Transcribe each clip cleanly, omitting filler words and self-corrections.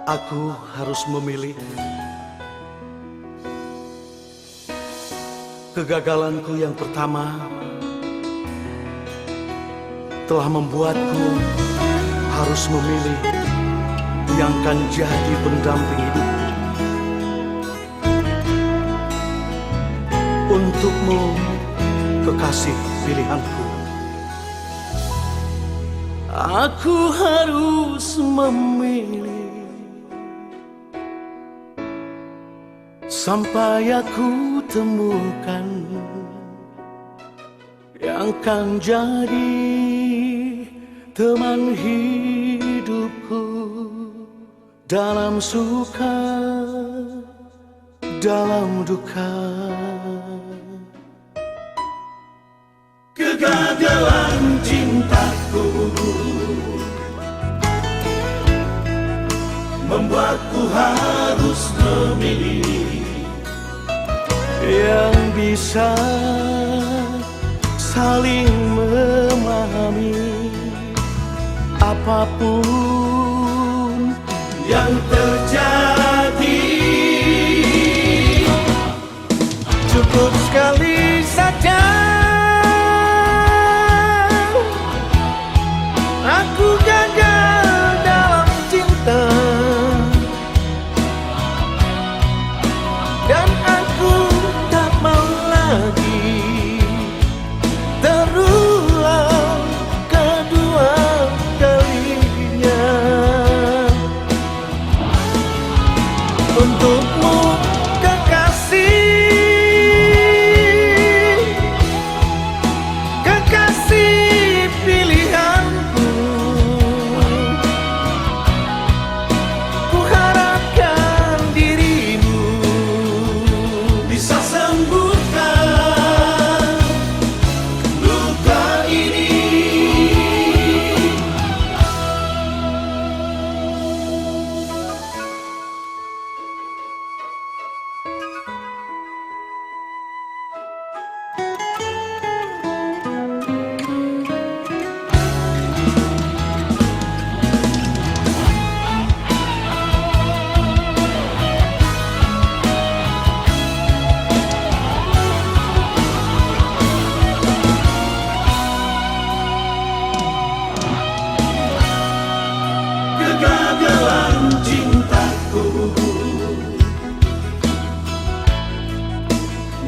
Aku harus memilih. Kegagalanku yang pertama telah membuatku harus memilih yang akan jadi pendamping hidupku. Untukmu, kekasih pilihanku, aku harus memilih. Sampai aku temukan yang kan jadi teman hidupku, dalam suka, dalam duka. Kegagalan cintaku membuatku harus memilih yang bisa saling memahami. Apapun yang terjadi, cukup sekali saja aku gagal dalam cinta, dan aku tak mau lagi terulang kedua kalinya. Untukmu, kekasih pilihanku, ku harapkan dirimu bisa sembuhkan luka ini. Kegagalan cintaku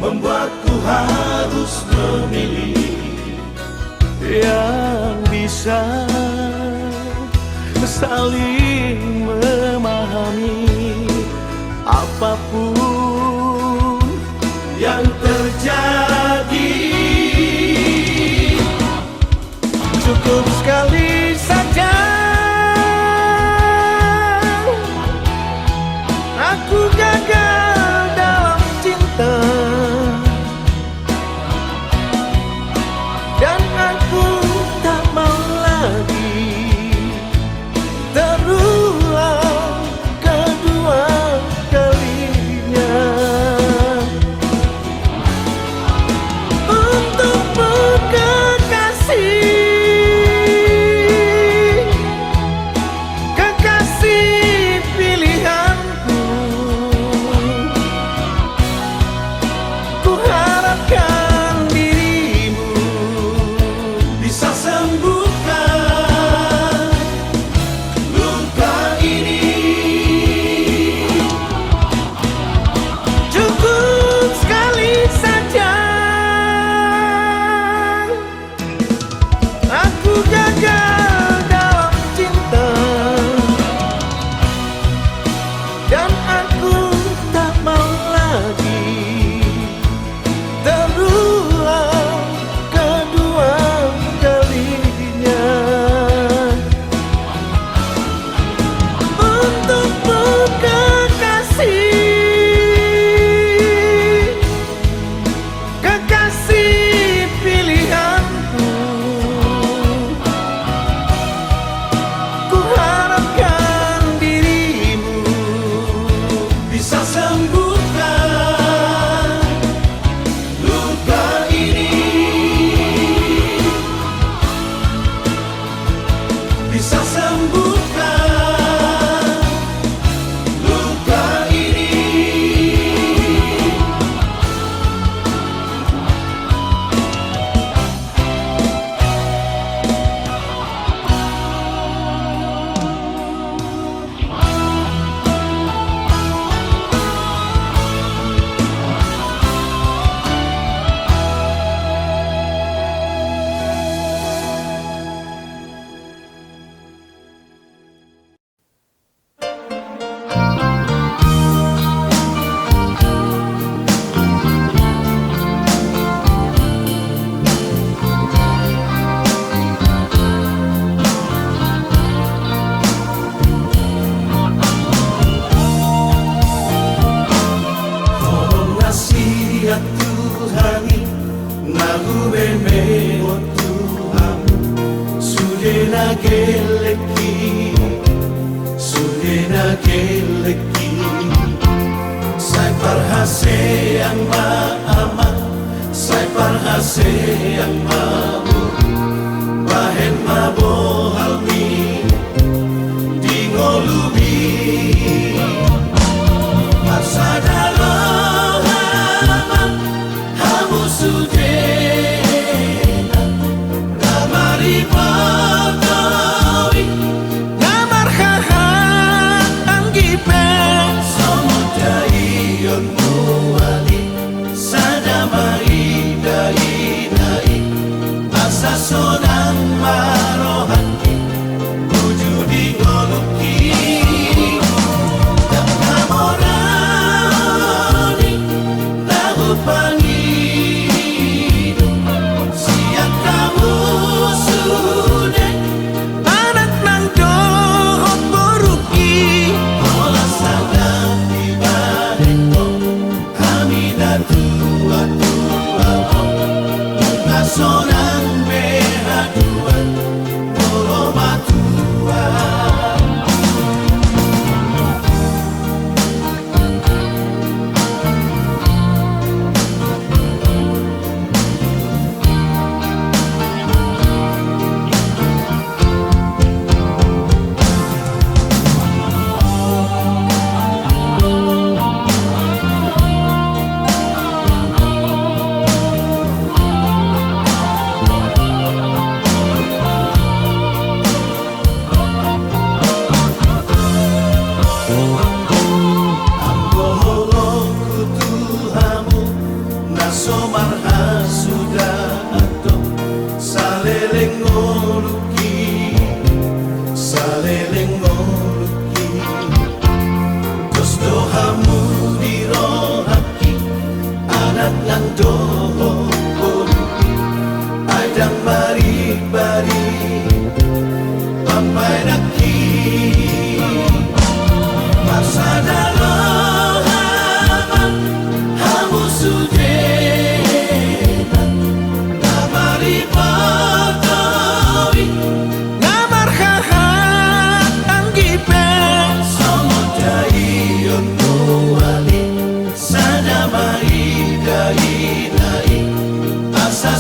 membuatku harus memilih yang bisa saling memahami. Apapun yang terjadi, cukup sekali saja aku gagal dalam cinta, dan aku tak mau lagi terulang kedua geleki, sudena geleki. Sai parhase yang maama, sai parhase yang mamu, bahen mabohalmi, dingolubi, pasadalo halaman, hamu sudena, damari patowi, damar haha anggipe, somodai yon muali, sadamai dai dai, asa sonang marohati, wujudi goluki, dan namorani, lagu pangidu, siang kamu sudah, anak nang dohot boruki, olah sadang ibadeko, hamida tua tua, sonang behaduan, matua. Somarha sudah atau saleleng ngoluki, saleleng ngoluki, terus dohamu dirohaki, anak nang doho ngoluki, adang bari bari, papai naki, pasadalo halaman, hamu sudah.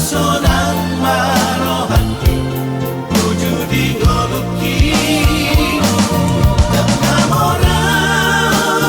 Sonang marohati, wujudi goluki, dan namorani,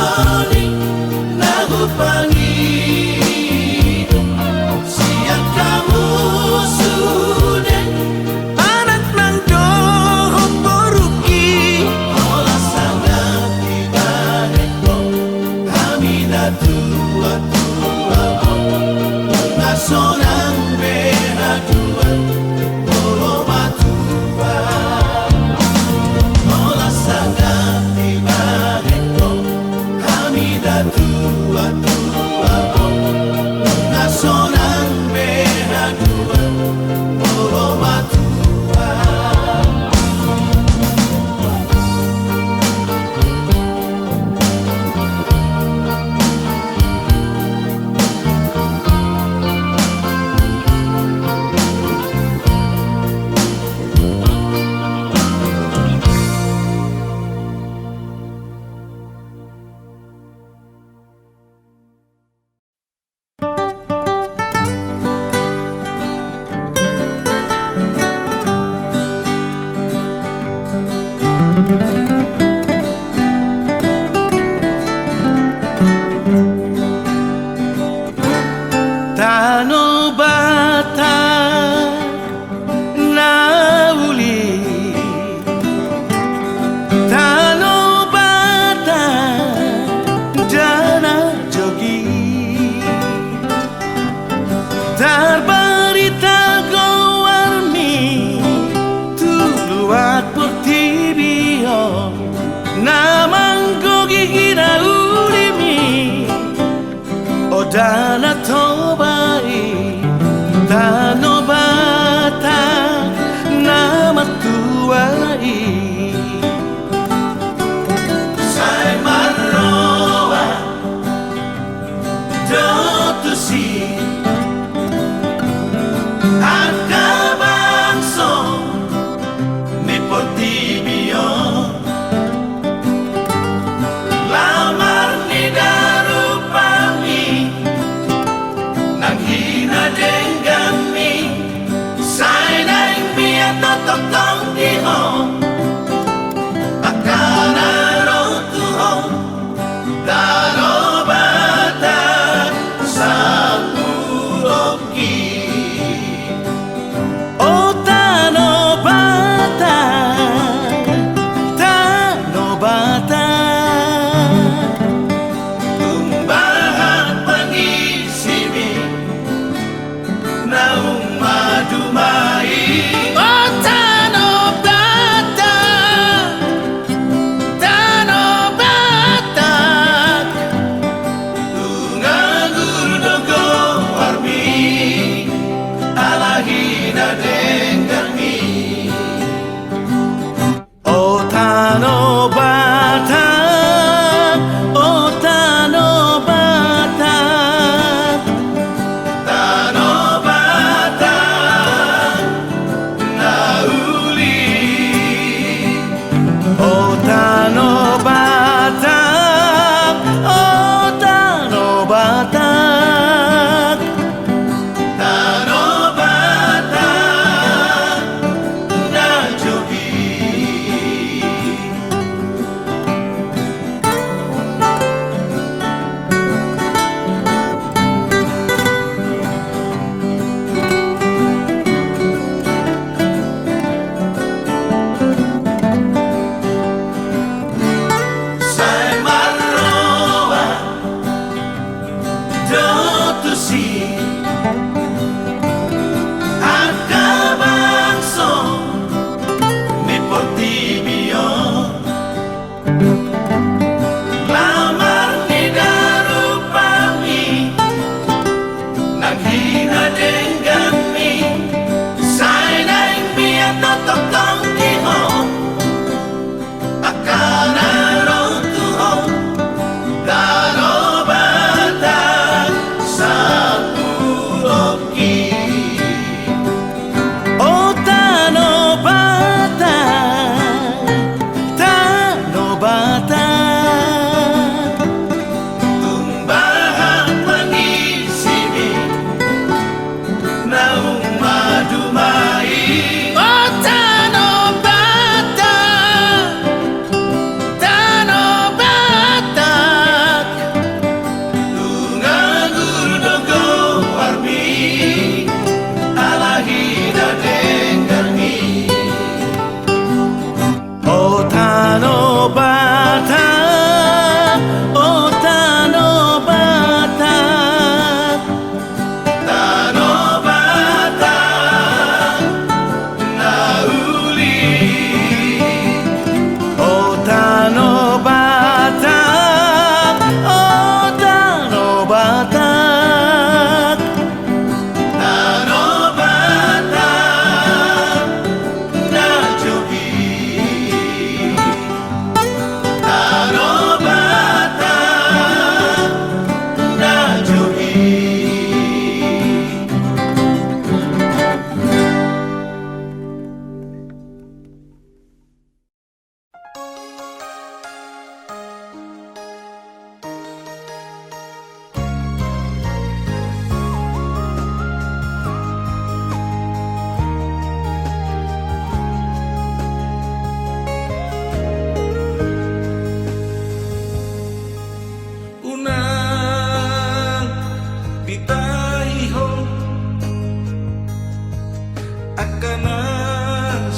akana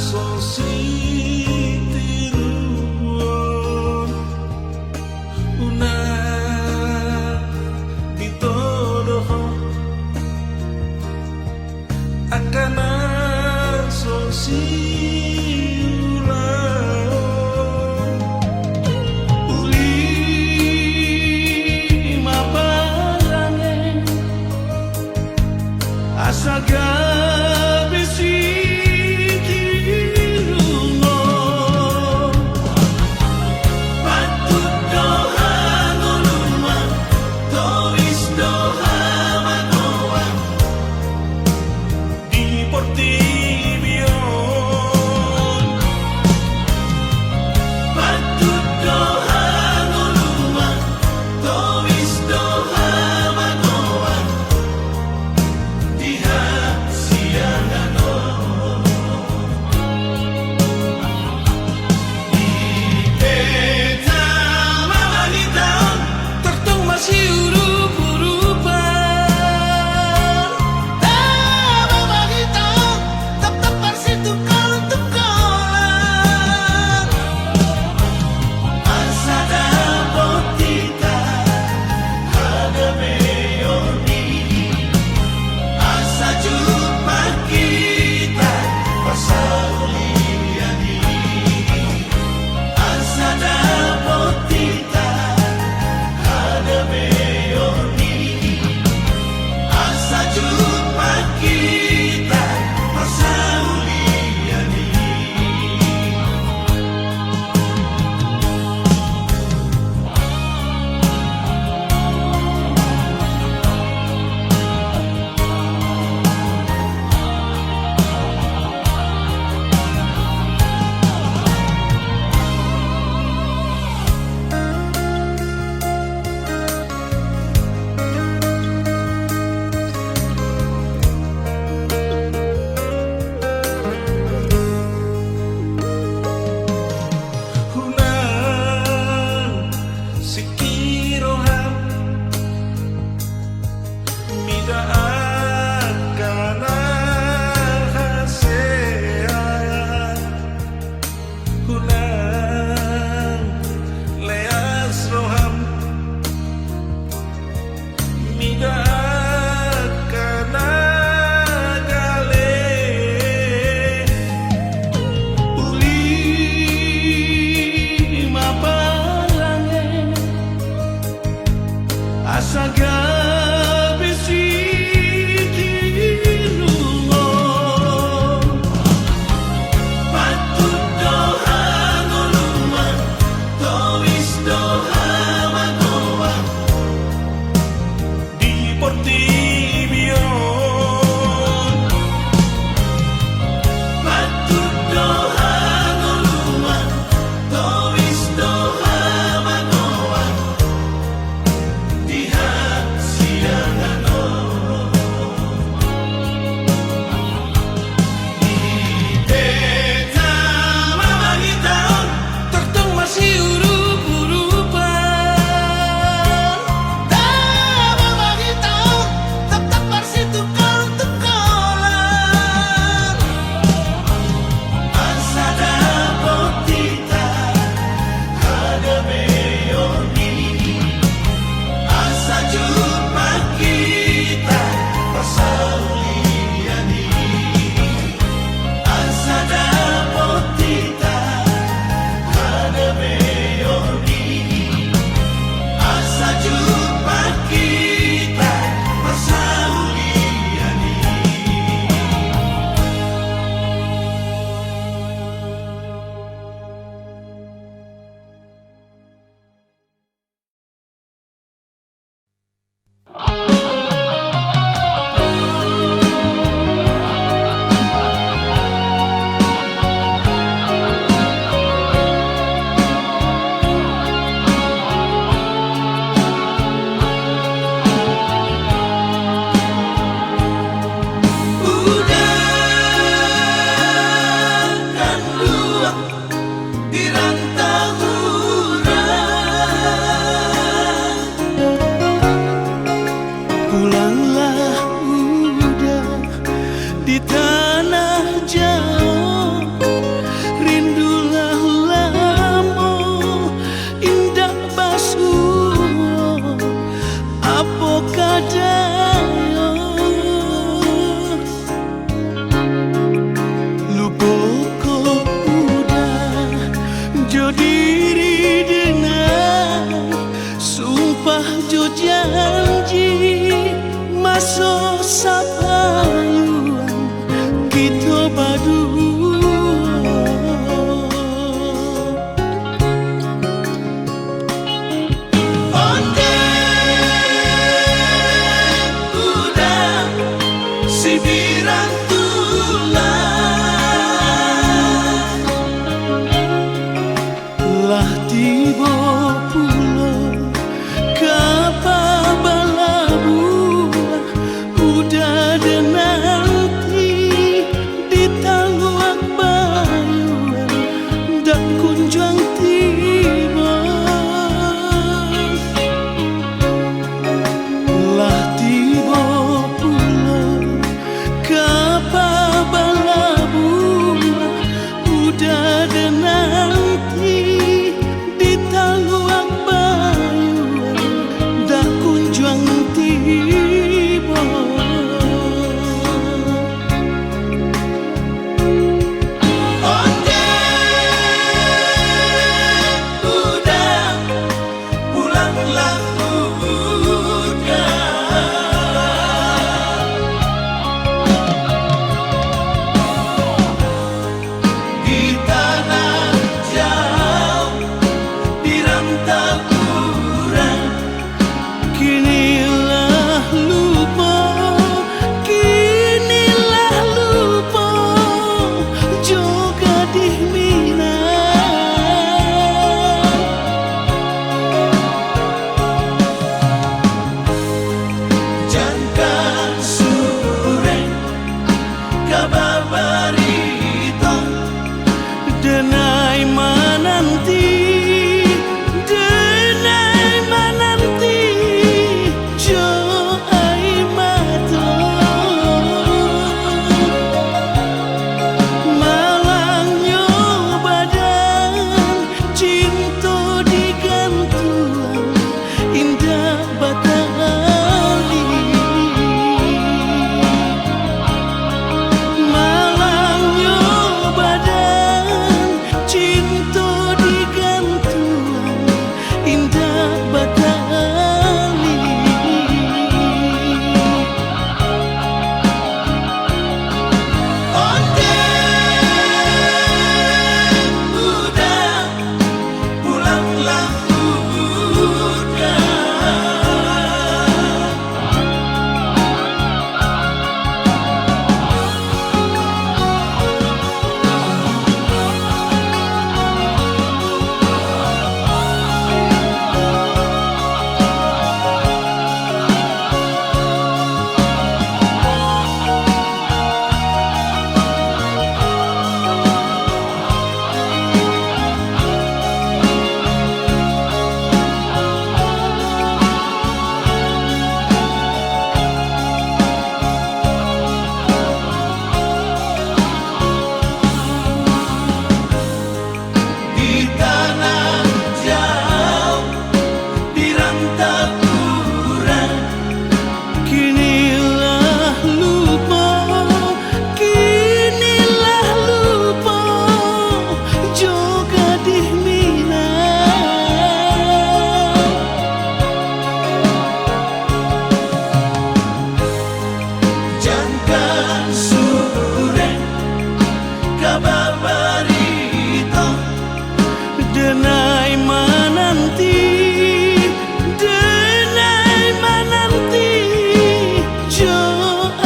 sositirun una bitodoho akana sosiulan uli maparange asaga Portibio kababarito denai mananti jo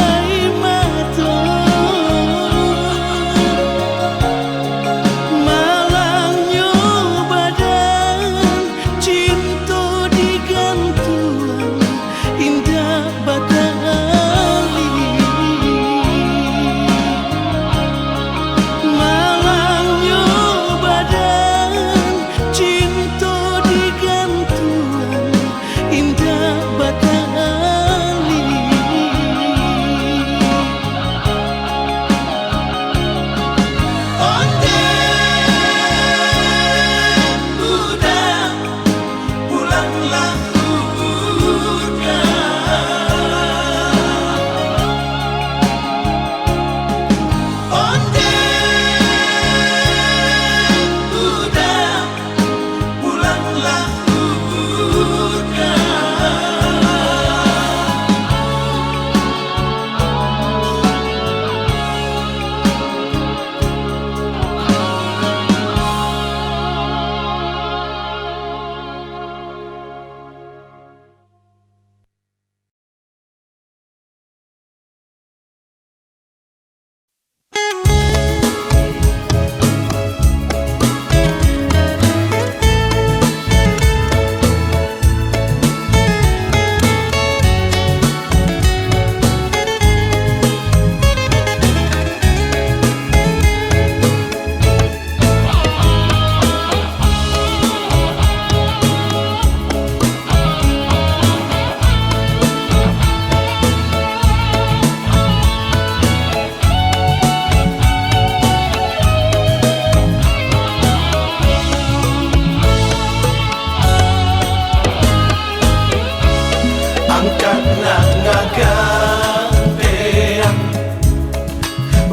ai mato malangnya badan cinta digantuan indah batali malangnya badan cinta digantuan indah batali onde udah pulanglah udah onde udah pulanglah udah angkat ngagadean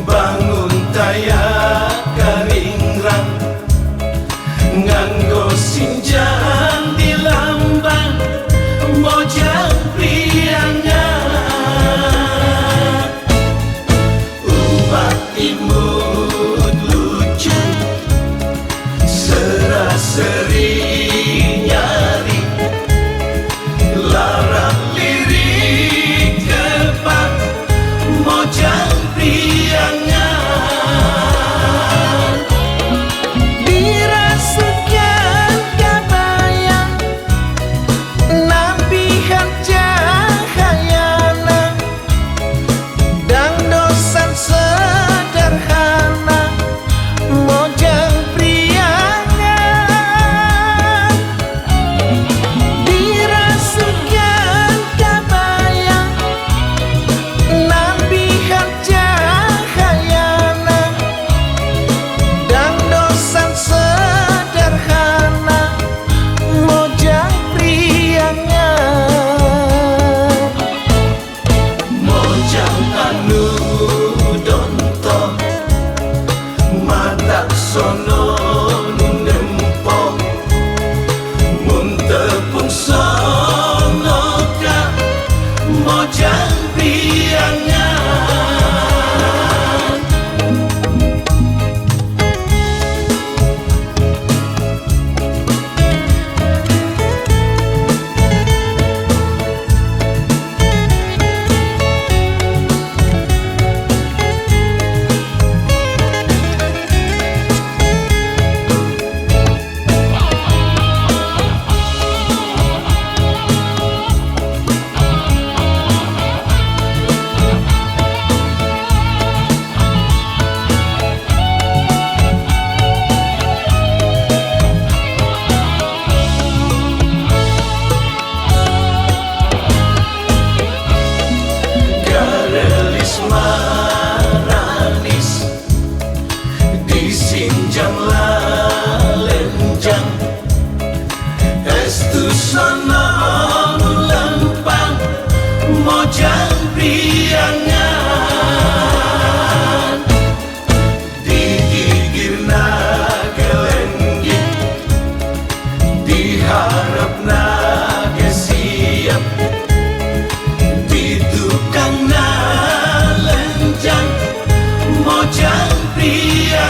bangun tayak karingrang nganggo sinjan di lambang mojang priangan umat imut lucu seraseri nyari larang lirik kepak mojang priangan dirasukan kabayang nabihan cahayana dan dosan sederhana mojang priangan dirasukan kabayang nabihan cahayana dan dosan sederhana mojang priangan mojang anu donto mata sono nempo mun tepung sono ka mojang priangan garelis maranis disinjang lalenjang estu sono lempang mojang priangan digigirna kelenggi diharapna siap ditukang na lenjang mojang pria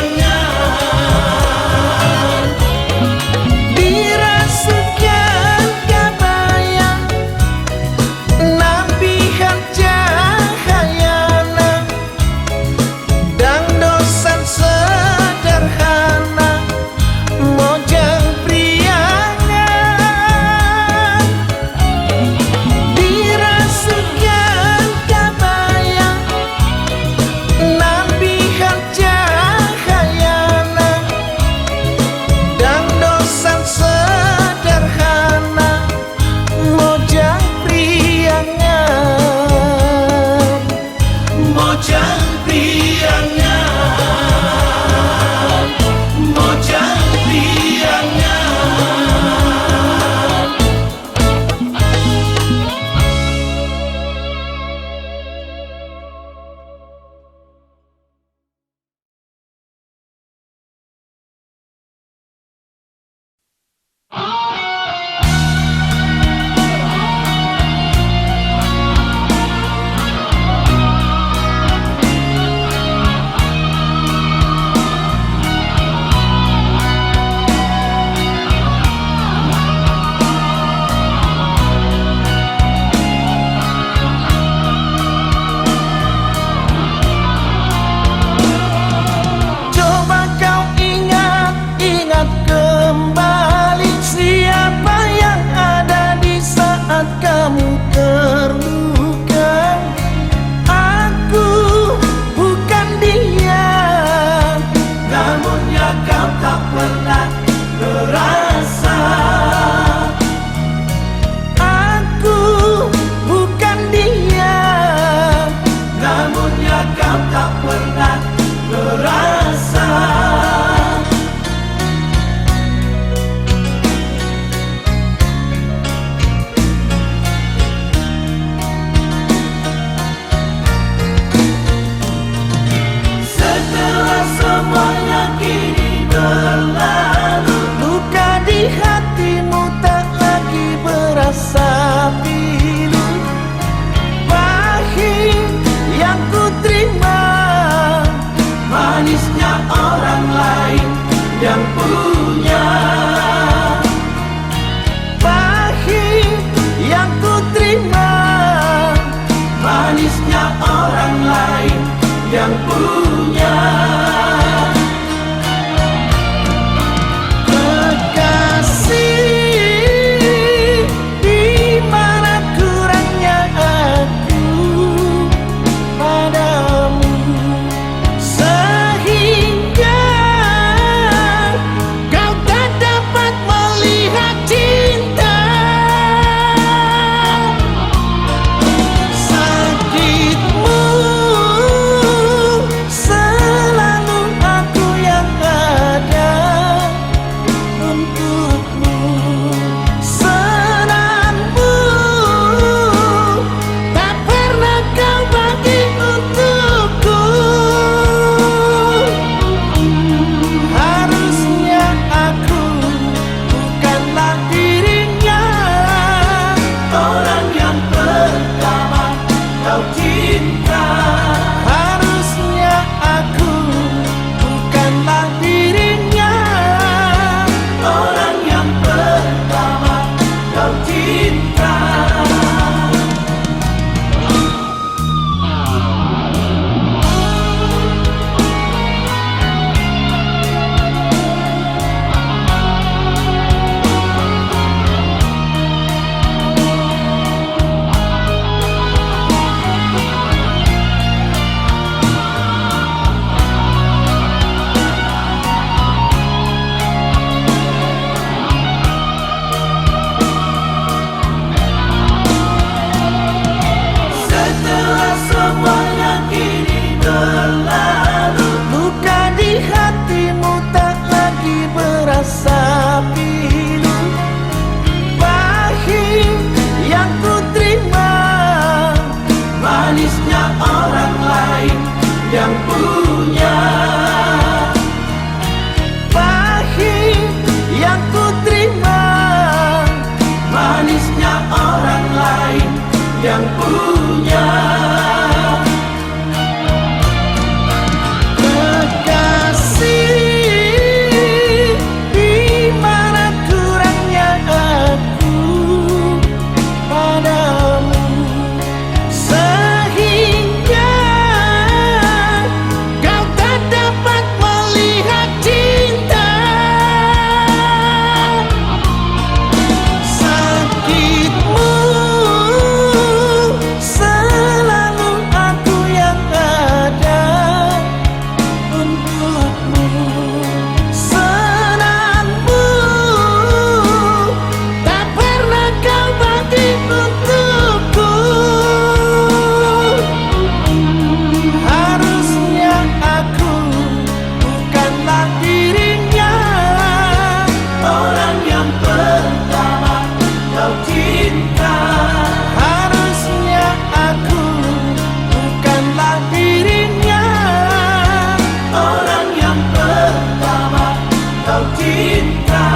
kau cinta.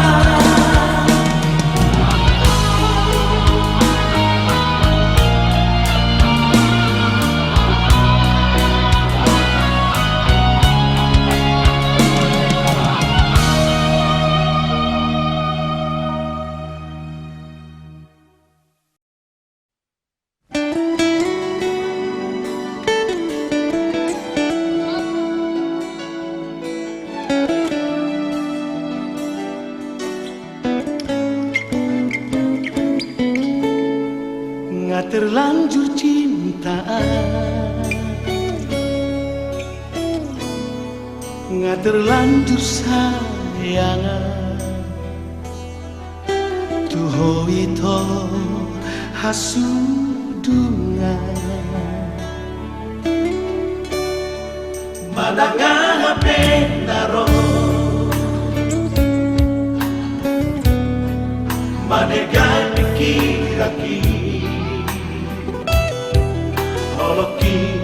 Nggak terlanjur cintaan, nggak terlanjur sayangan, tuho ito hasudungan. Mananga pendaro, manegai pikiraki, holoki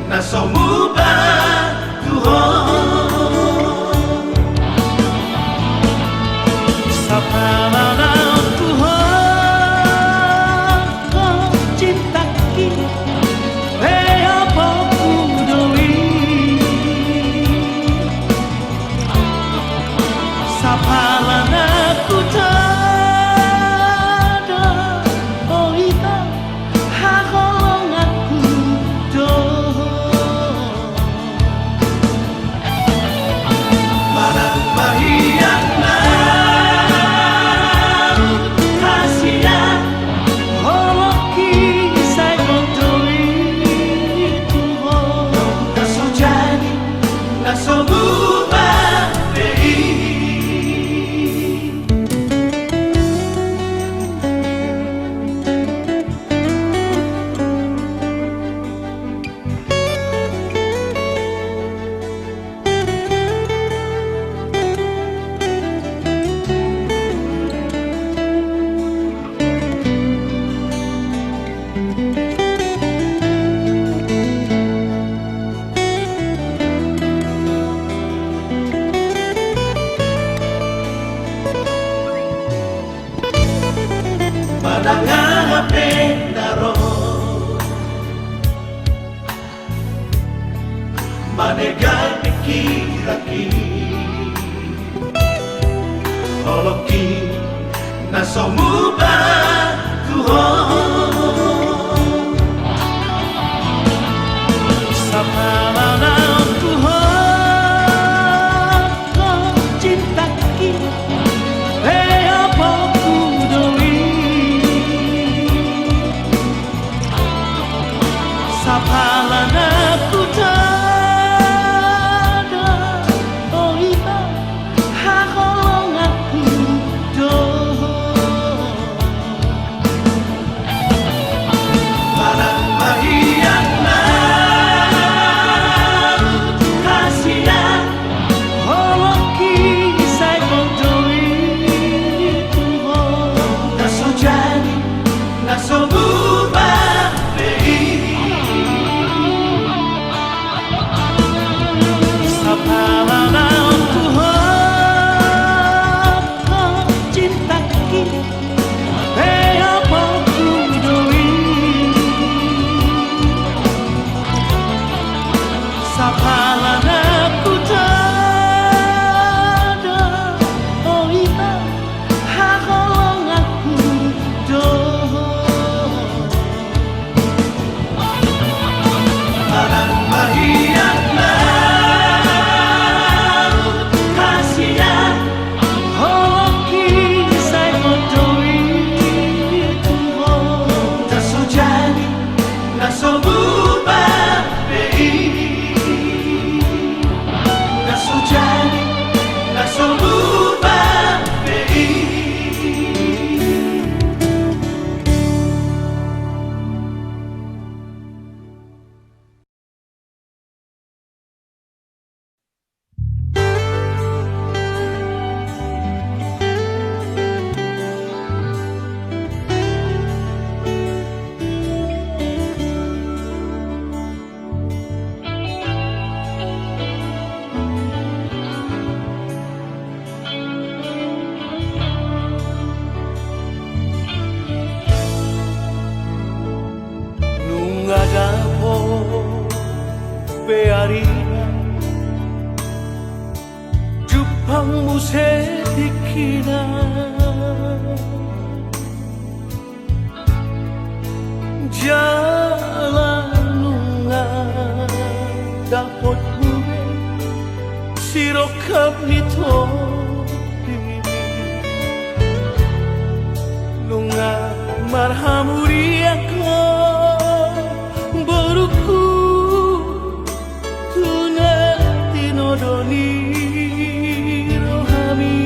nasomuba tuhon sapalana tuhon kau cintaki hea pokudoi sapalana kutada oita hakolong aku do manang mahiyang na kasihan holoki say kotoy tuhon nasojani nasobuba dei. Mananga pendaro, manegai pikiraki, holoki nasomuba tuhon sapalana tuhon kau cintaki hea pokudoi sapalana kutada oita hakolong aku do 방무새티키나 jalan nunga dapat gue sirokap nito nunga marhamuri ako baruku tuna tinodoni rohami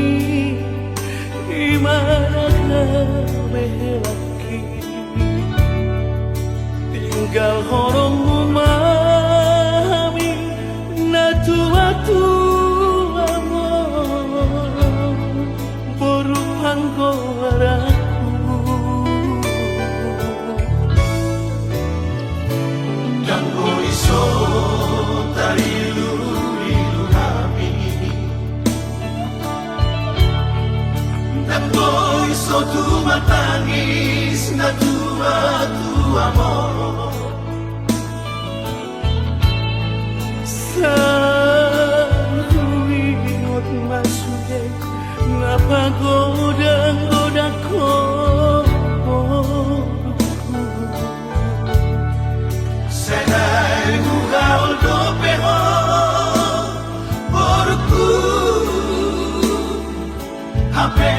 imana mehelaki tinggal horong memahami na tua-tua amor berupang goraku dan iso tari lulu kami dan iso tu matangis na tua-tua amor Sahuingot masude napagoda ko Senai mugaol do peho porku Hape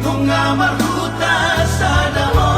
nunga maruta sadaho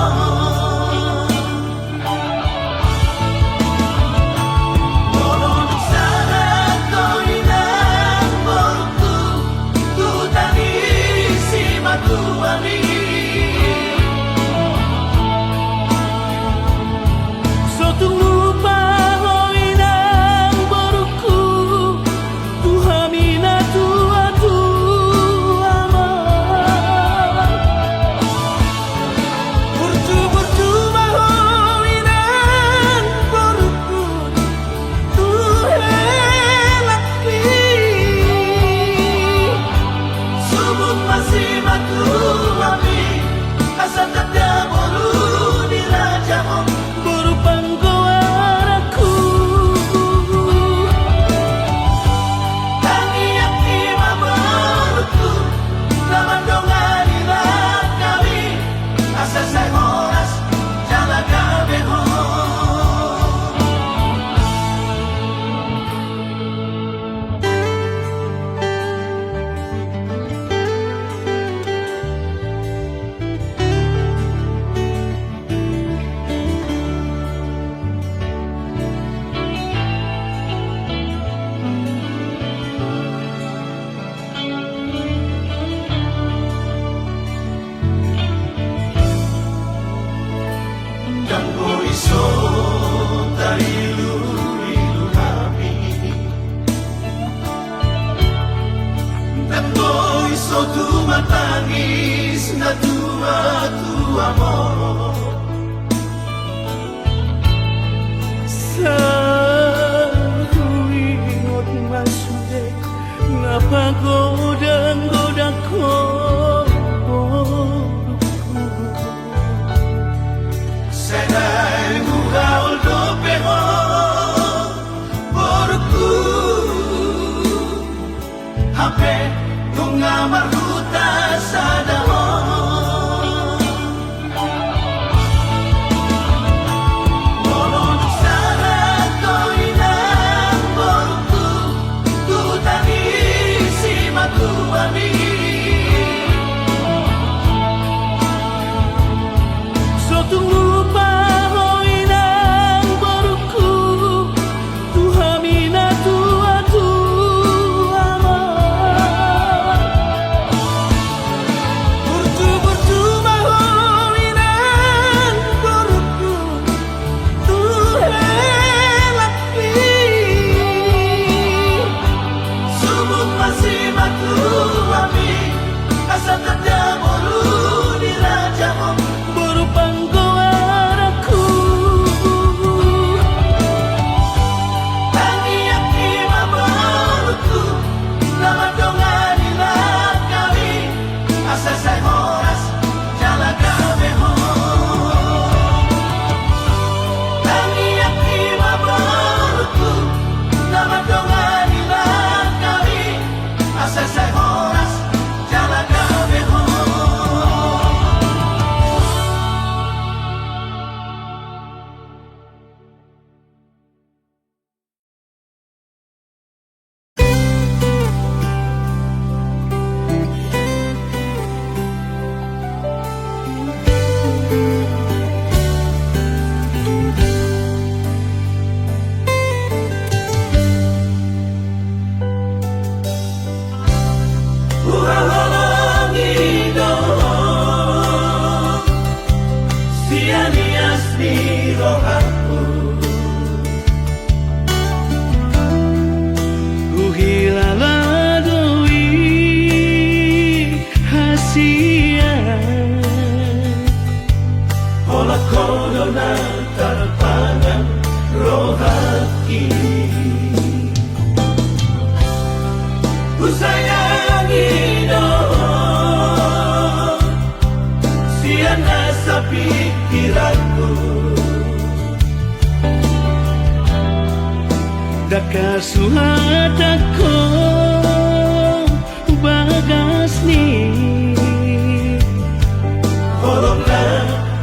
Tu matangis na tua amor Sahuingot masude napagoda ko Senai mugaol do peho porku Hape nunga maruta sadaho Molon sana toinang porku tu tanisi matuami So tunggu pahoinang porku tu hamina tua-tua Say, Kasuhatako bagas ni Korona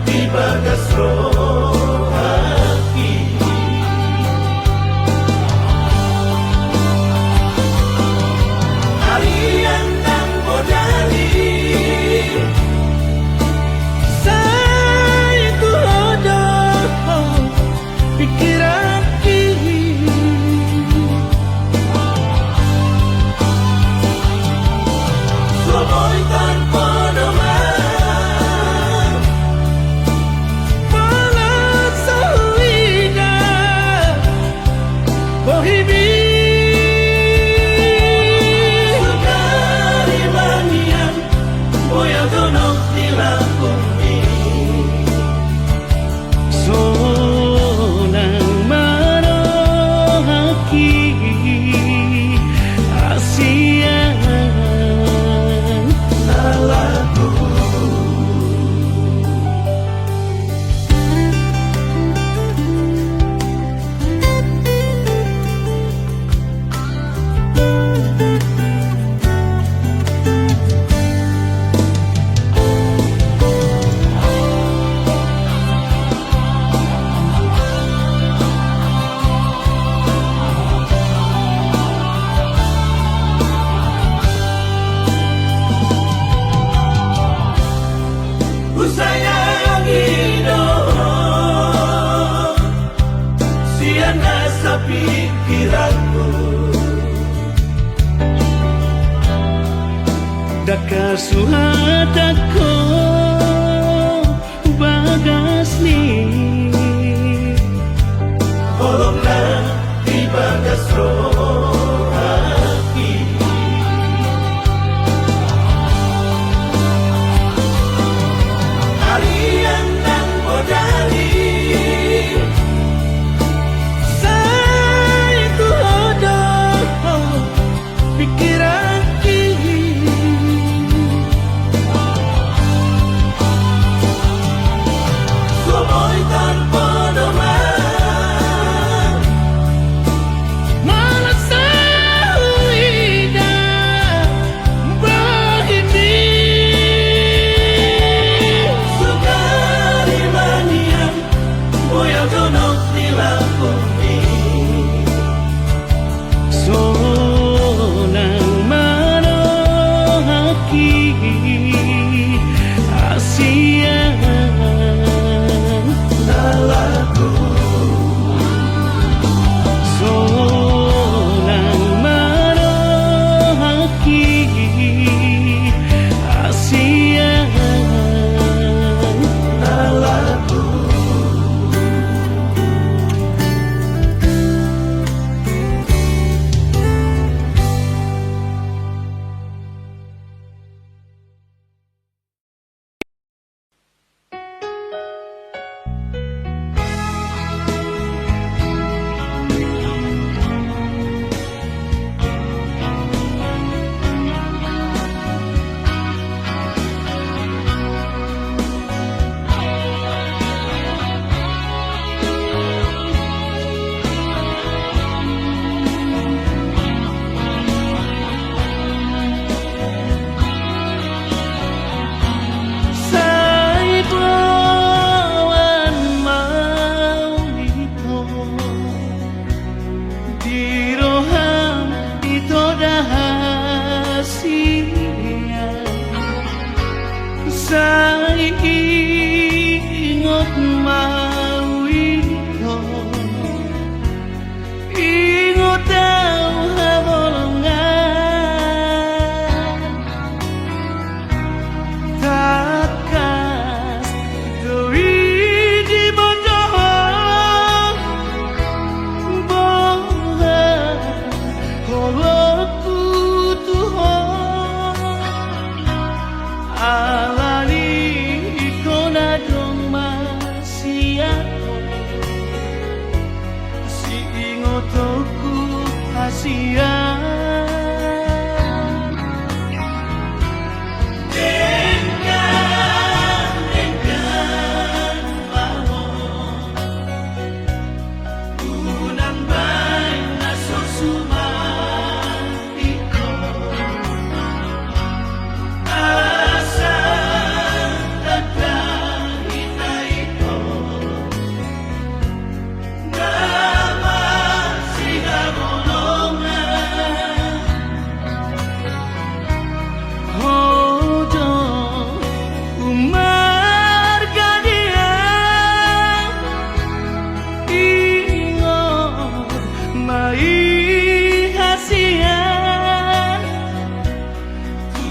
di bagas rohati Harian dan bodali Saya itu hodoh pikiran pikiranku Daka suhatako bagas ni Korona di bagas rohati Harian dan bodali pikiran ini Somoy tanpa doman Malas sahida Bahini Sukari manian Boya donok di lakumi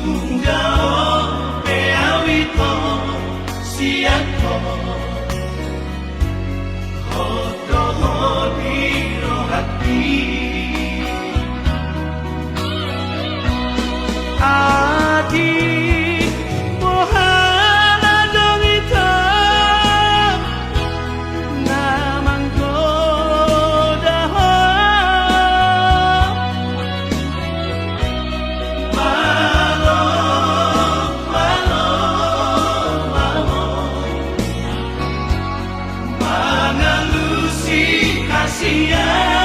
Tunggao peawito siako Hoto hodiro hati Adik mohana dong itu Namang godaho Malo, malo, malo Mangalusi kasihan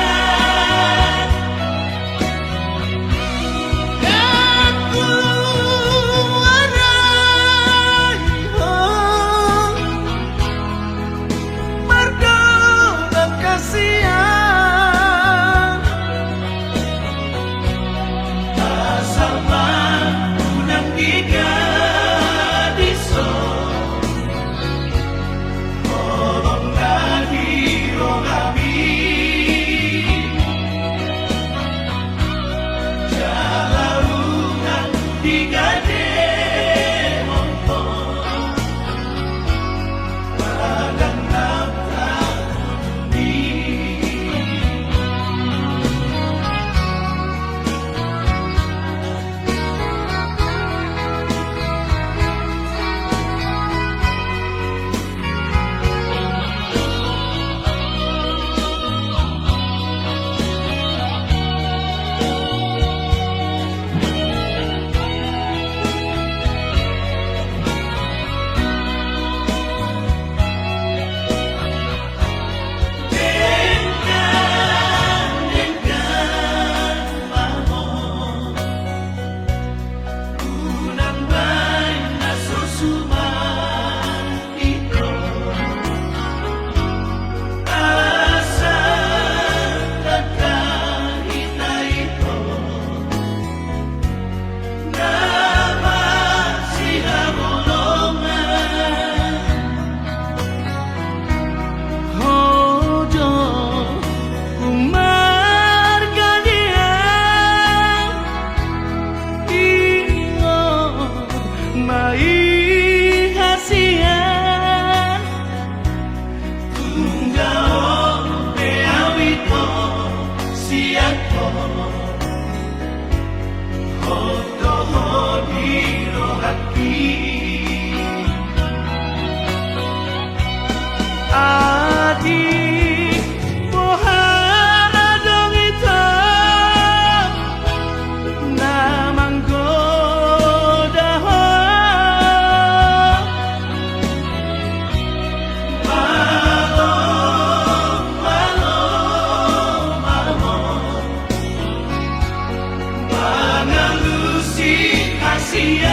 Adik mohana dong itu Namang godaho Malo, malo, malo Mangalusi kasihan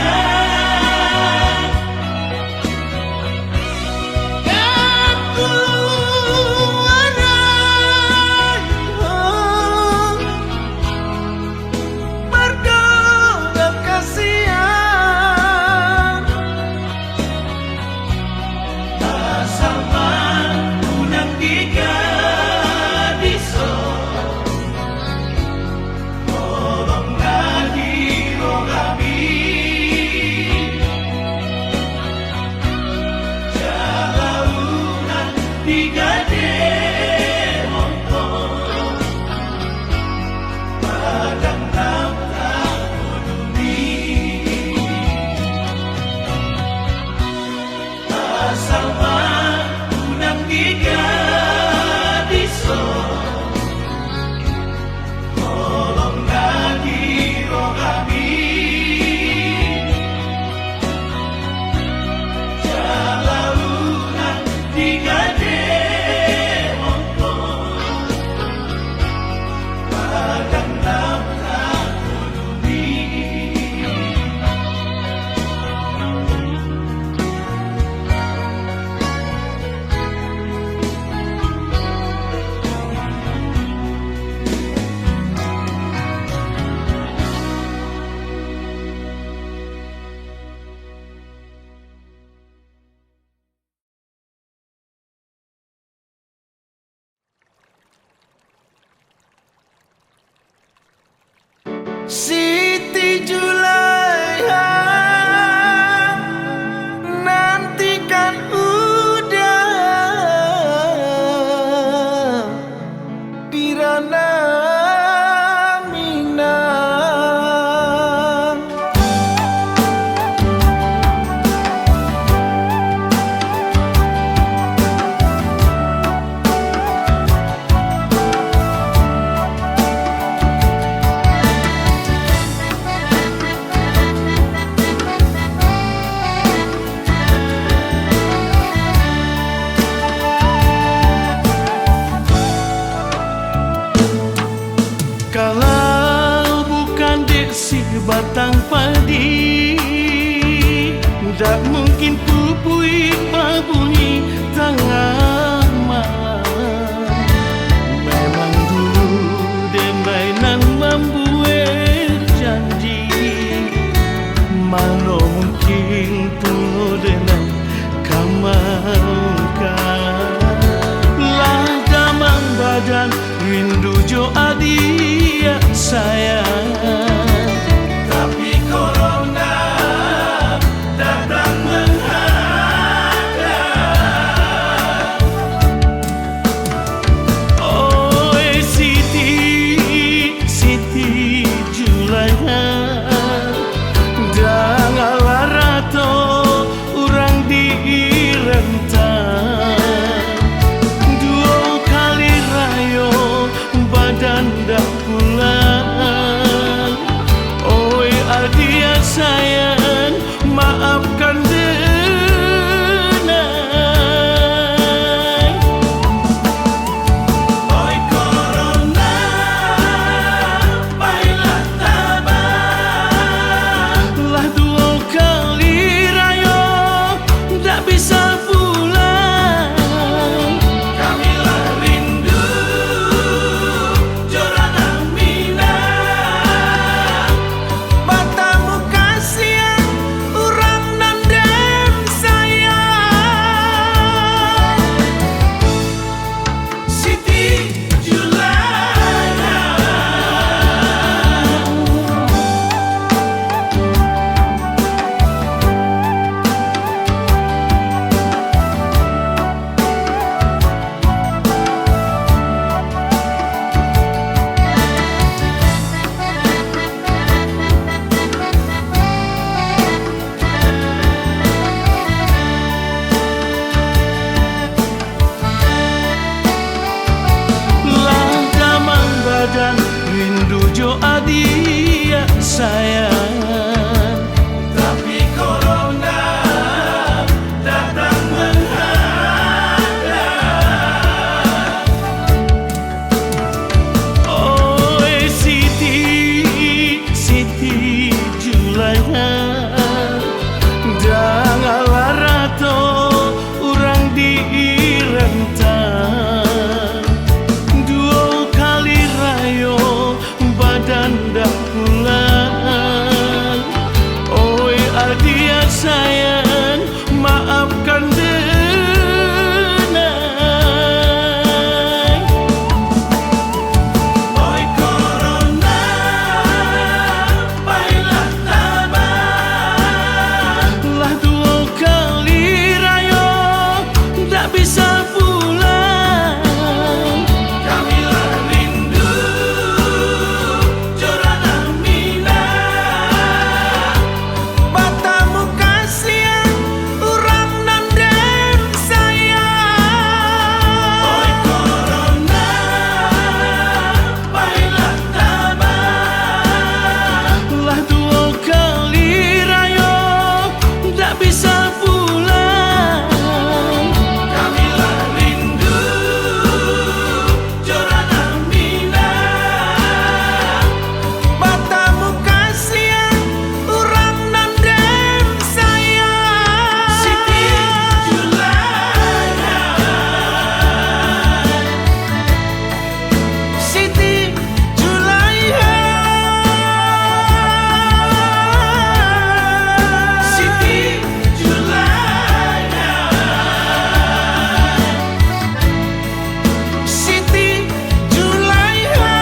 sebatang padi, tak mungkin pupui babuni tengah malam. Memang dulu demainan membuat janji, mana mungkin penuh dengan kamangkan. Lah damang badan rindu jo adia sayang, tapi corona datang menghadang. Oh Siti, Siti Julaiha, jangan larato orang di rentang. Dua kali rayo badan dah pulang. Oi adia sayang, maafkan denai. Oi corona, baiklah tabah. Lah dua kali rayo tak bisa pulang. Kamilah rindu Jorana Minang, matamu kasihan orang nandem sayang. Siti Julaiha. Lah damang badan rindu jo adia sayang, tapi corona datang menghadang. Oh Siti, Siti Julaiha, jangan larato orang di rentang. Dua kali rayo badan dah pulang. Oi adia sayang, maafkan denai. Oi corona, baiklah tabah. Lah dua kali rayo tak bisa pulang. Kamilah rindu Jorana Minang, matamu kasihan orang nandem sayang. Oi corona, baiklah tabah. Lah dua kali rayo tak bisa pulang. Kamilah rindu Jorana Minang, matamu kasihan orang nandem sayang. Siti Julaiha. Siti Julaiha. Siti Julaiha. Siti Julaiha.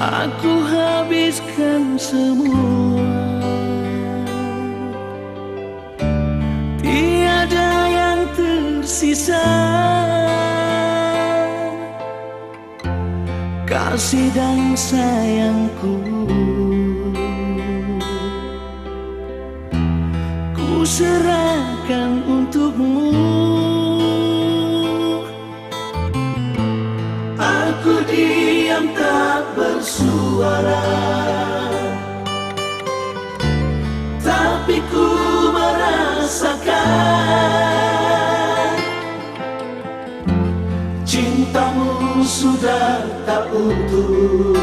Aku habiskan semua, tiada yang tersisa. kasih dan sayangku. Ku serahkan untukmu. Aku diam tak bersuara, tapi ku merasakan cintamu sudah tak utuh,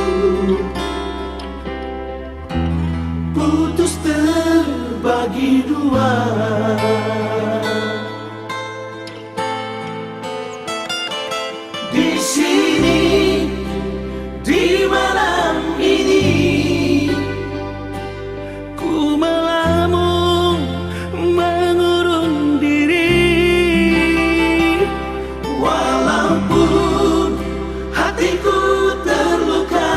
putus terbagi dua. Di sini, di malam ini, ku melamun mengurung diri. Walaupun hatiku terluka,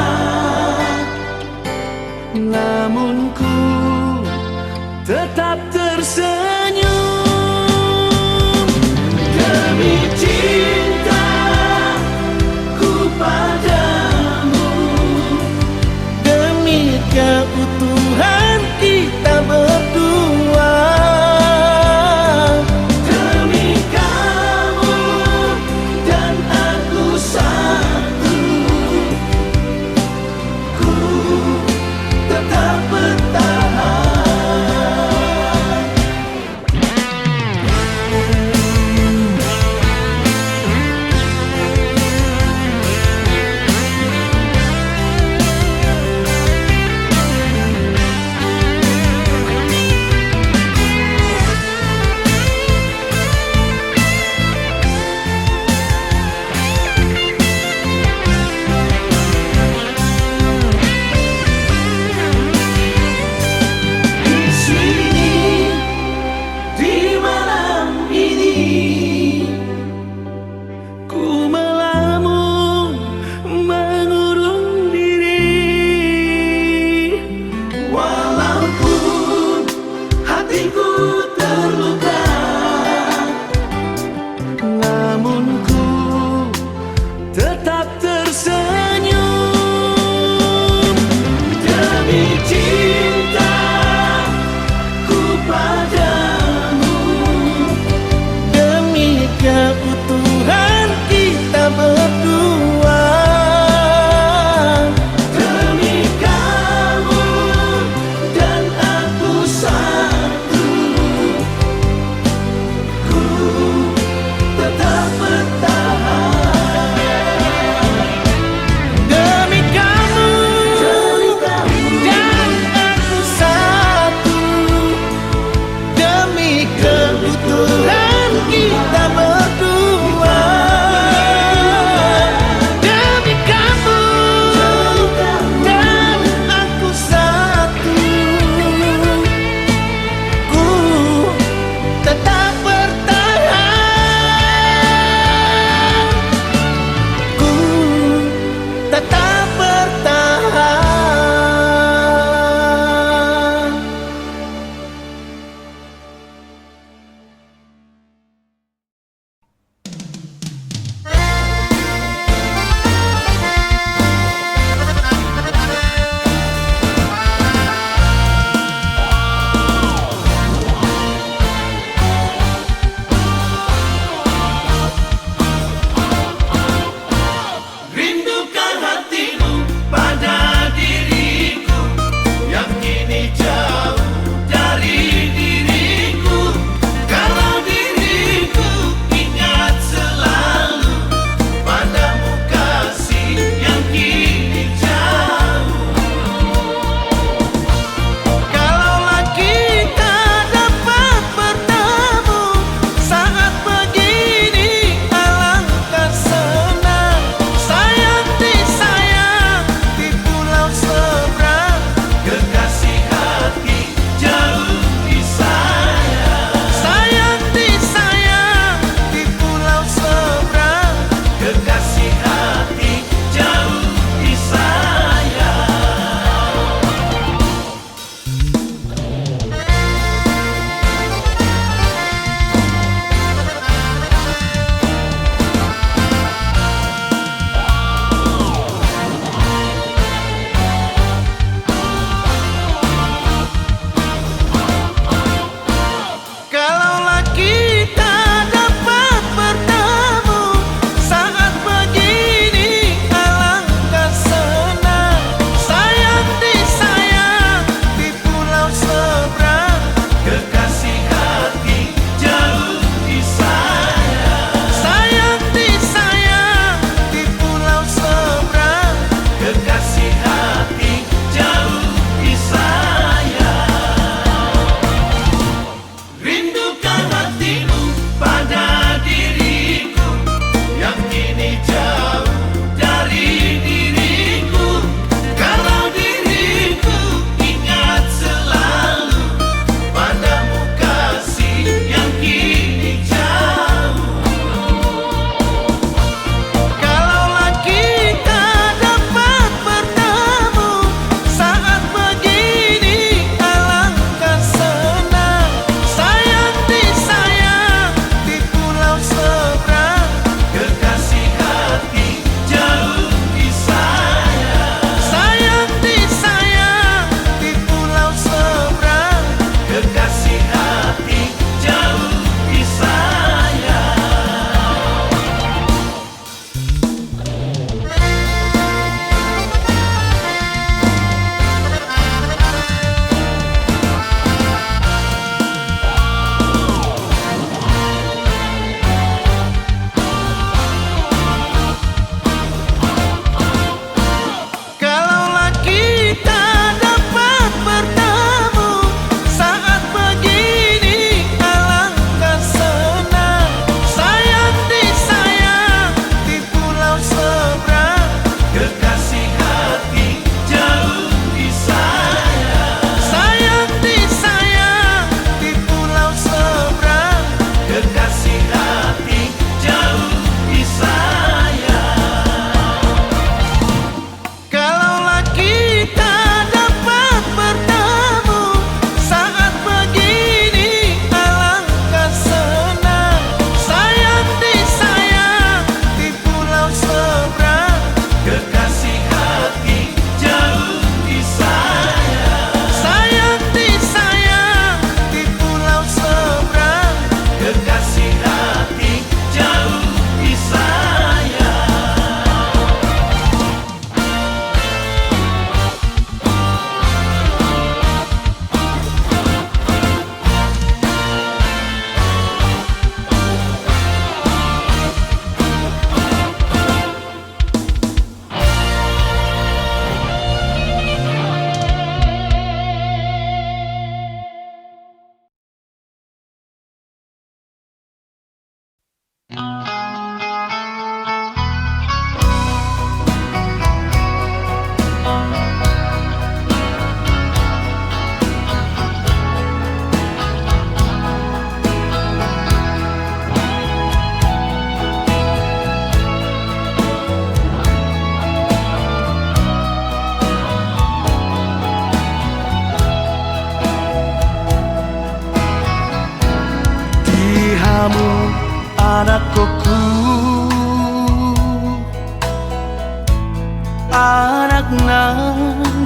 namun ku tetap tersenyum.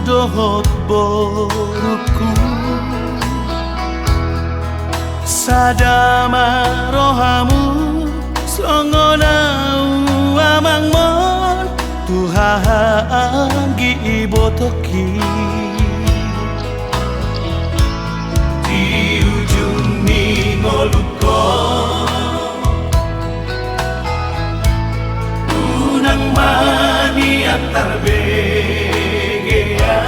dohot boruku sadama rohamu songonau amangmon tuhangi ibotoki di ujung ningoluko unang mani antar begea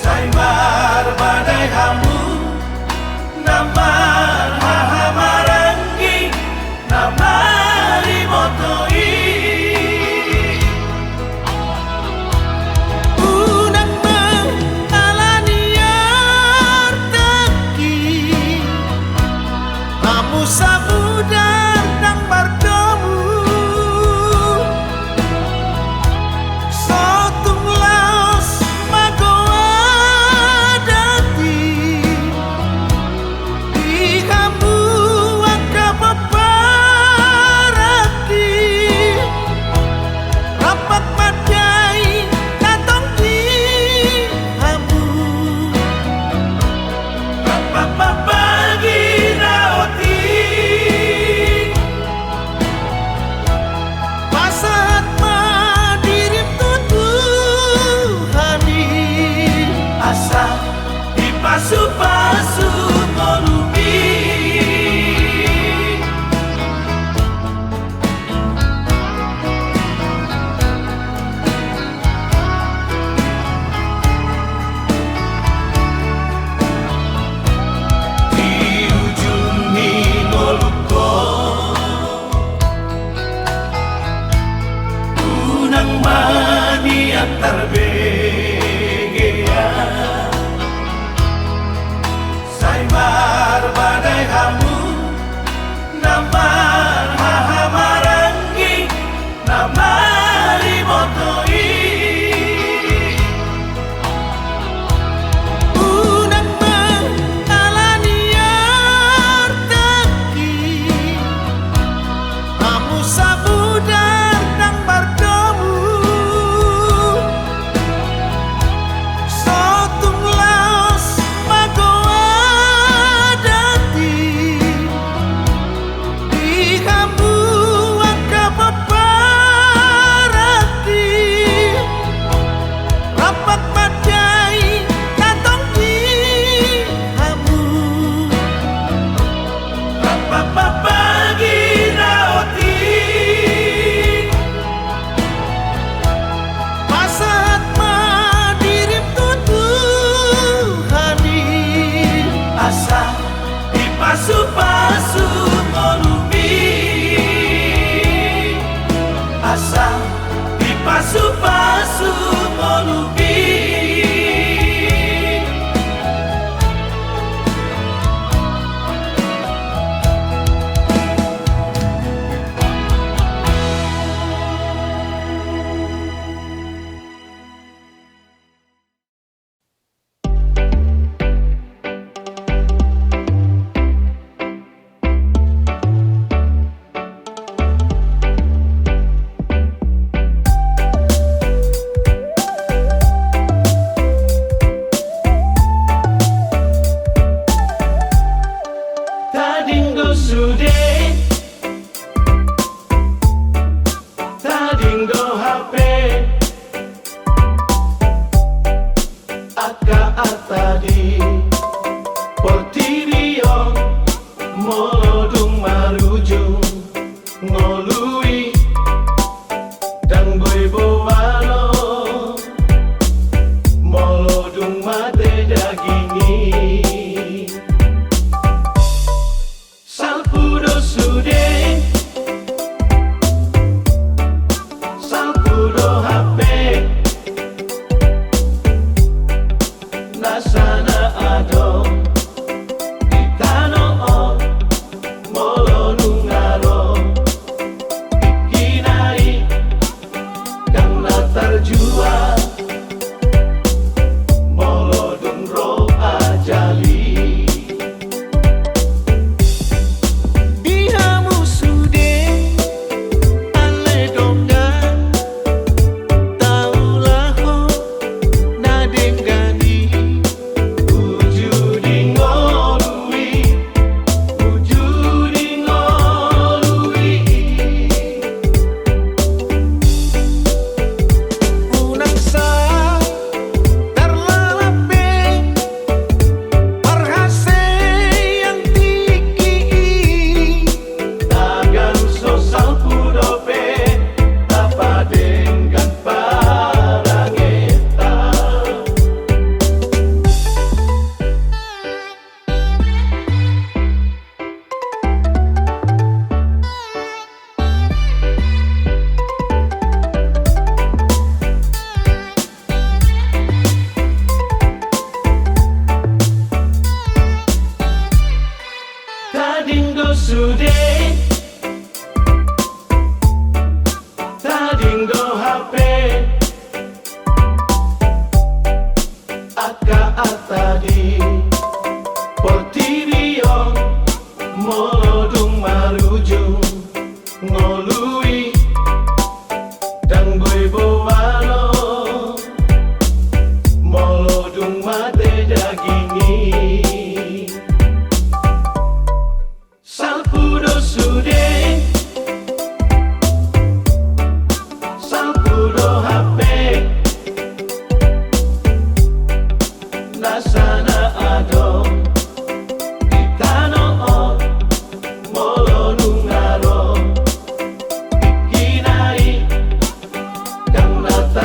saimar badai hamu namar hahamarangi namari motoi unang mengalaniar teki namu sabudar nang bardomu sotung laos magoa dati di kamu angka paparaki rapat madai datang di kamu rapat pagi naoti pasat madirim tutuhani asa dipasu-pasu ngolubi di ujung ningoluko unang mani antar begea saimar badai hamu namar hahamarangi namari motoi unang mengalaniar teki namu sabudar nang bardomu sotung laos magoa dati di kamu angka paparaki rapat madai datang di kamu rapat pagi naoti pasat madirim tutuhani asa dipasu-pasu ngolubi asa dipasu-pasu ngolubi Tadinggo sude Tadinggo HP Aka atadi Portirio Molodung marujung Ngolui Dan boibowano Molodung mate dagini Salpudo sude Salpudo HP Nasana ado Itano o Molo nungaro Ikinai Kang latar jua Molo dungro ajali Taula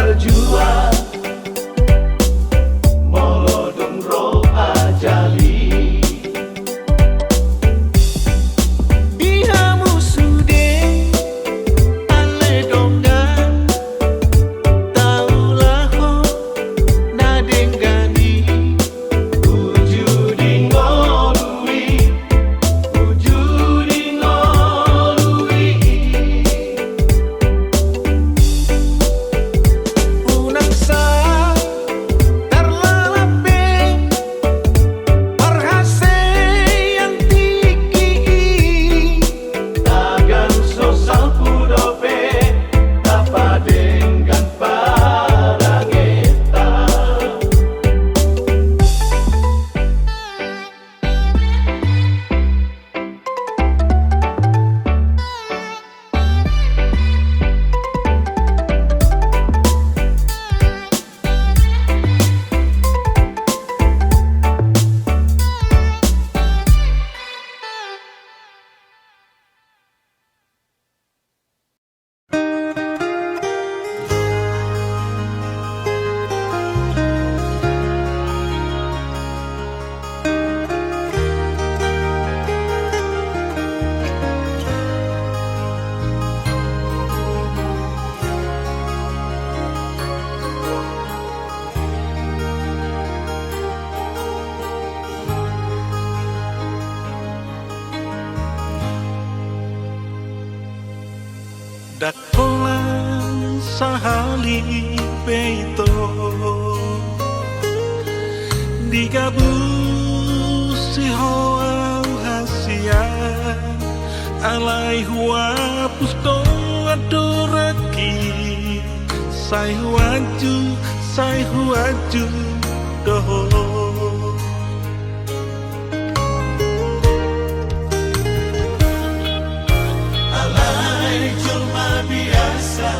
berjuang molodung roh ajali dihamu sude ale dongdan taulah ho nadengani wujudi ngolui wujudi ngolui unaksa terlalape perhase yang tinggi tagan sosal pudope tapa dengan parangeta dakolan sahali peito digabus si hoau hasia alai huapus dong adoraki sai huaju doho alai cuma biasa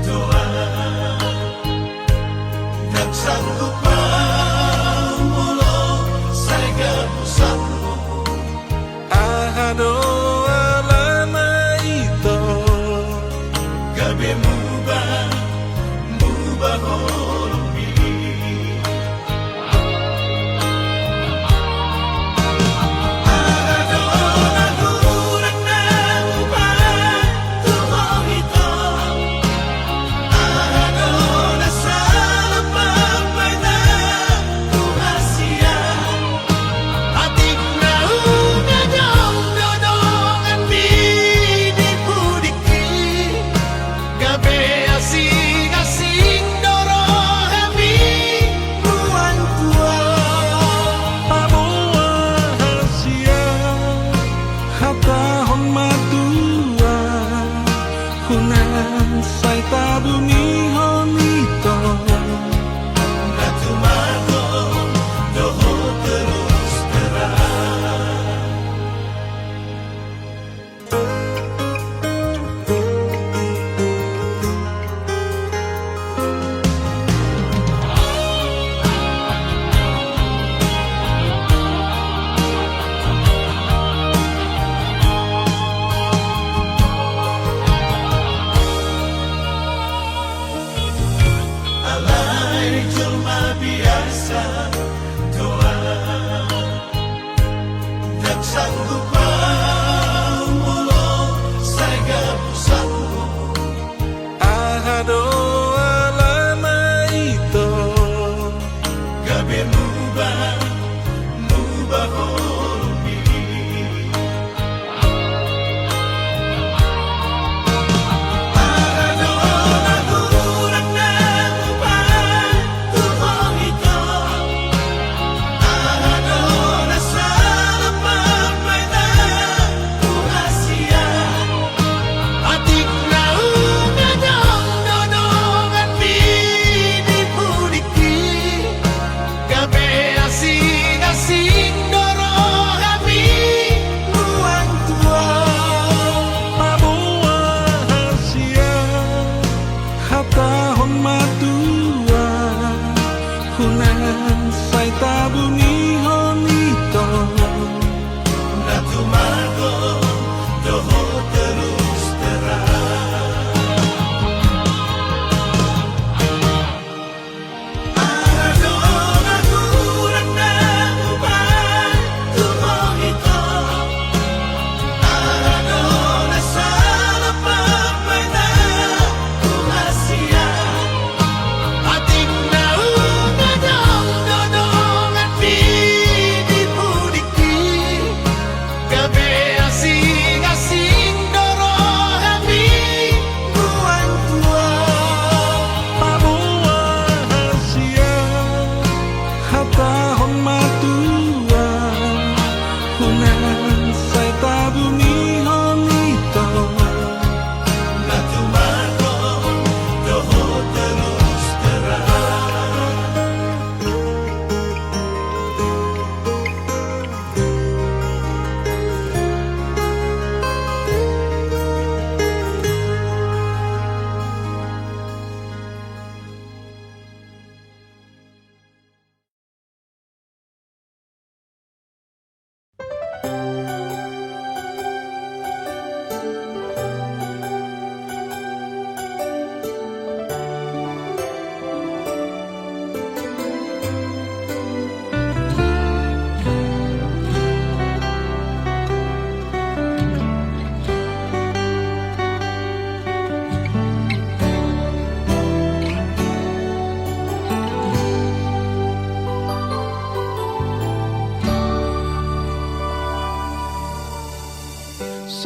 doa tak sanggup mulo saya gabusatmu ahado alana itu gabe mubah holombi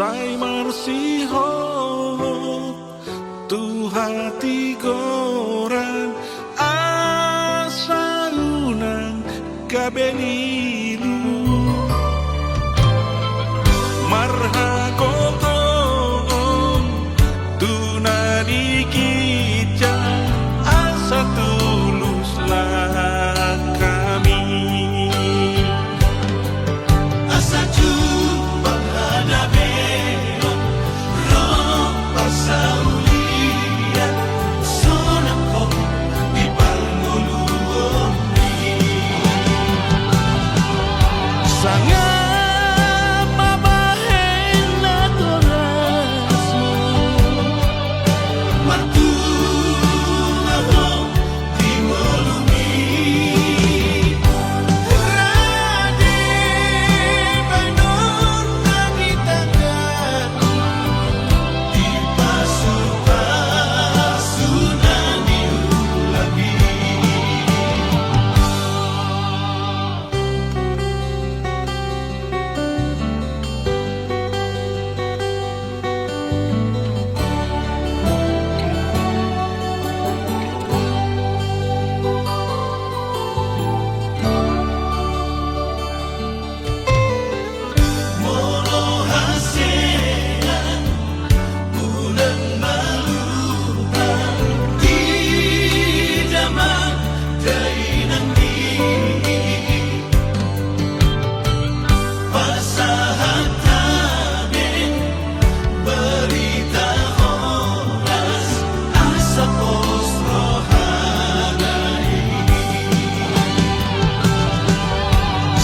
Sai marsiho tu hati goran asa unang kabenilu marhagoto tu nani kita asa tuluslah kami asa jumpa hadapi Saulian sonako di palmuluoni sangat mabahen na torasmo matuaho di molumi rade banon na gitangan di pasukan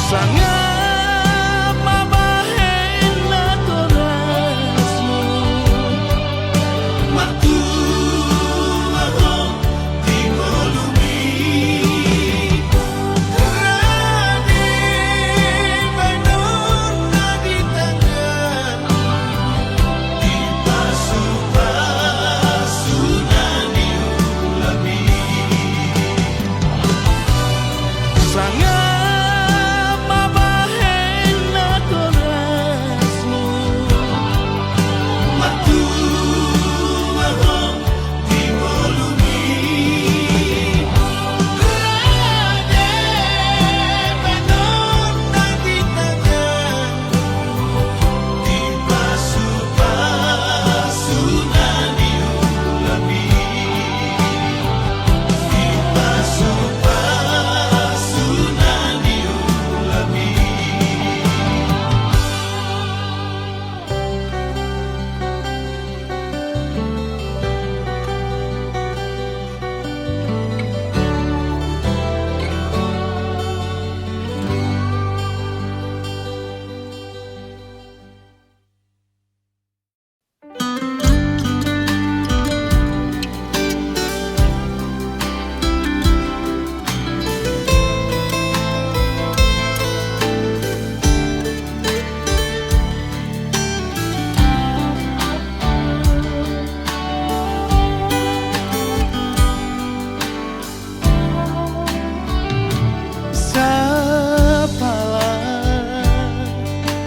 sangat mabahen na torasmo matuaho di molumi rade banon na gitangan di pasukan ni ulami sangat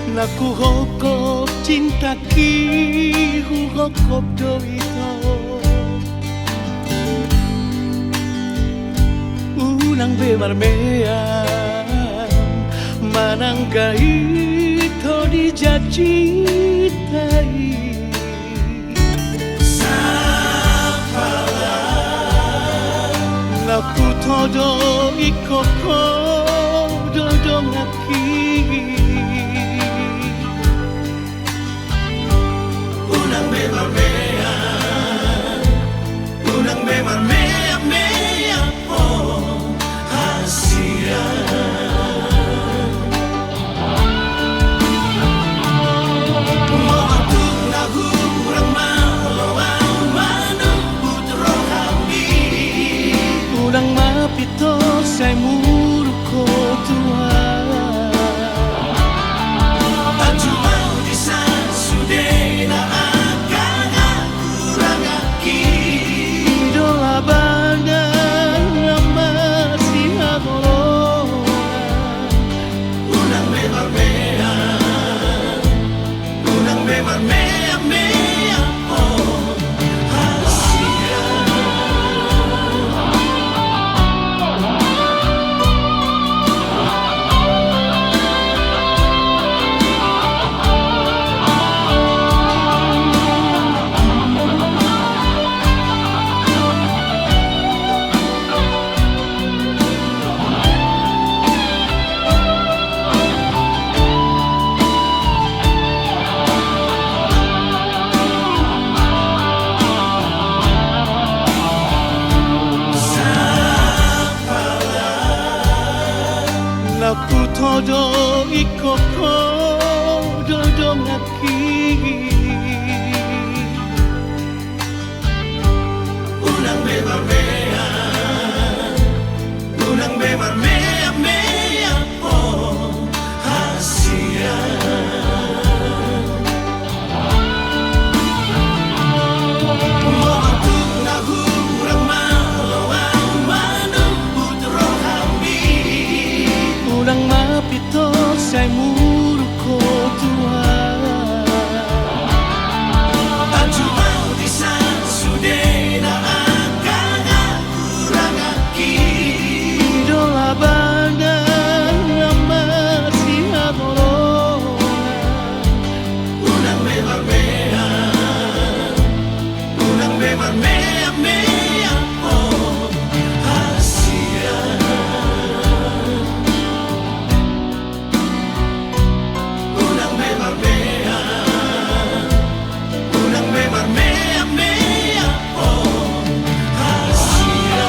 Naku hokop cinta ki hokop do ito ulang bemarmean manangga ito di jacitai sapala naku todo ikoko dodong aki unang bemarmea po hasian mawatuk na hurang malawang manubut rohami unang mapito say muro ko tuwa Jodoh ikoko dodong aki Unang bemar mea Unang bemar mea mea po hasia Mo'atuk na hurang malawang manubut rohami Unang mapito say muro ko Tuhan At jumaw di sa sude na ang kurang aki Idola banan na masihadoro Unang memar mea Unang memar mea mea oh hasia Unang memar mea Unang memar mea mea oh hasia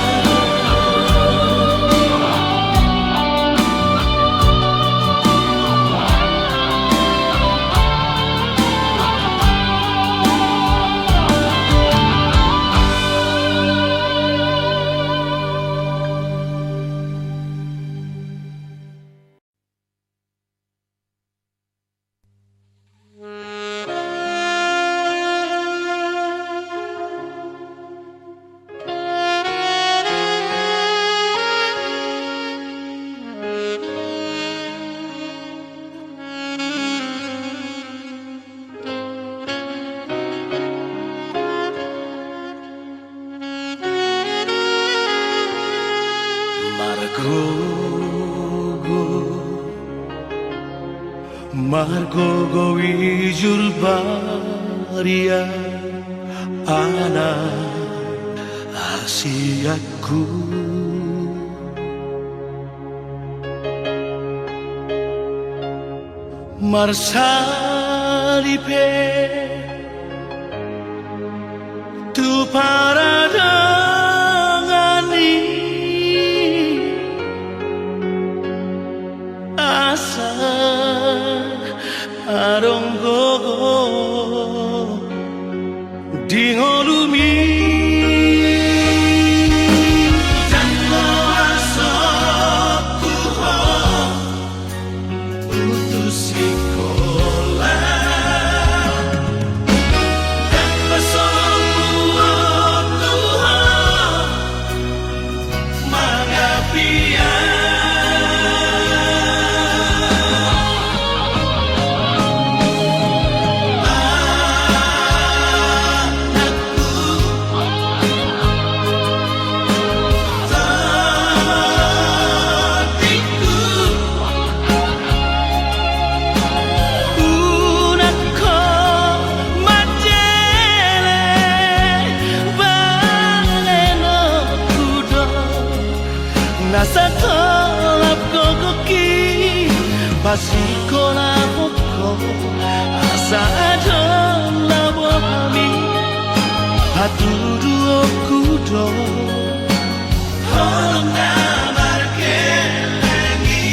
Margogo wijul baria ana asiaku Marsalipe tu paradangani asa aronggogo dingolumi jango asokku putus sekolah dan pesongku magapian Nasa tolap gogoki Basiko na poko Asa adon labo kami Hatudu okudo Holong na markelengi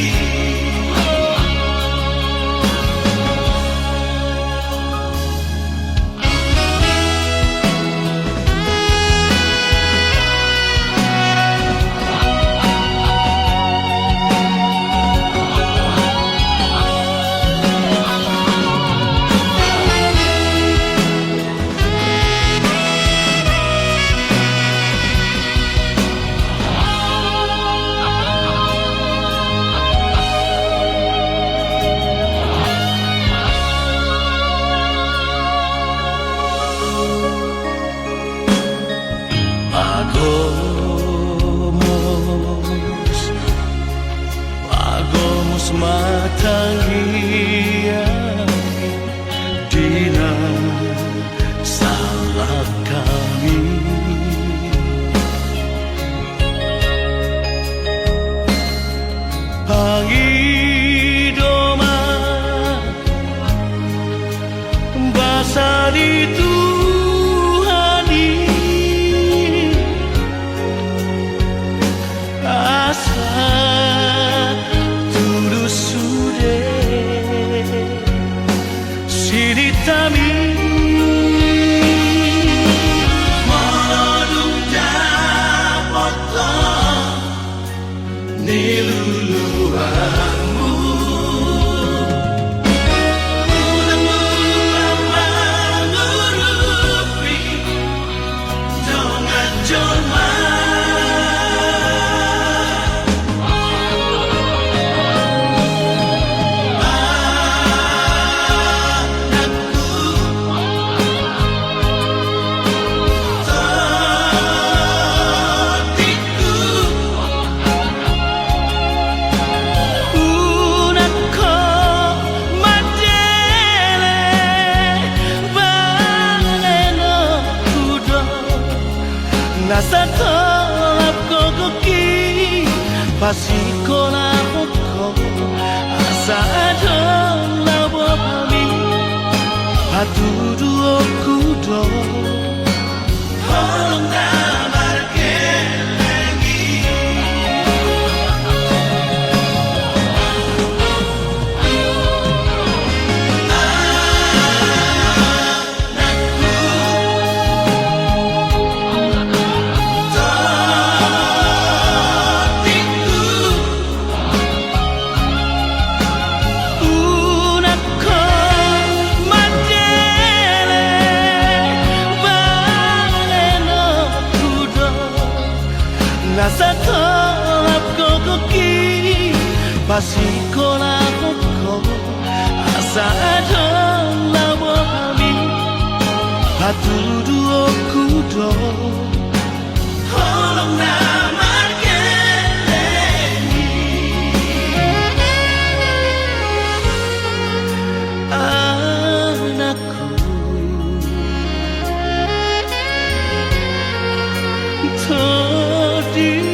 Niluluhanmu Mula-mula mengurupi Dongan joma Nasa tolap kokoki Pasiko na hoko Asa adon labo pami Hatudu okudo Holong na markelengi Nasa tolap kokoki Pasiko na hoko Asa adon labo pami Hatudu okudo Holong na markelengi Anakku Todi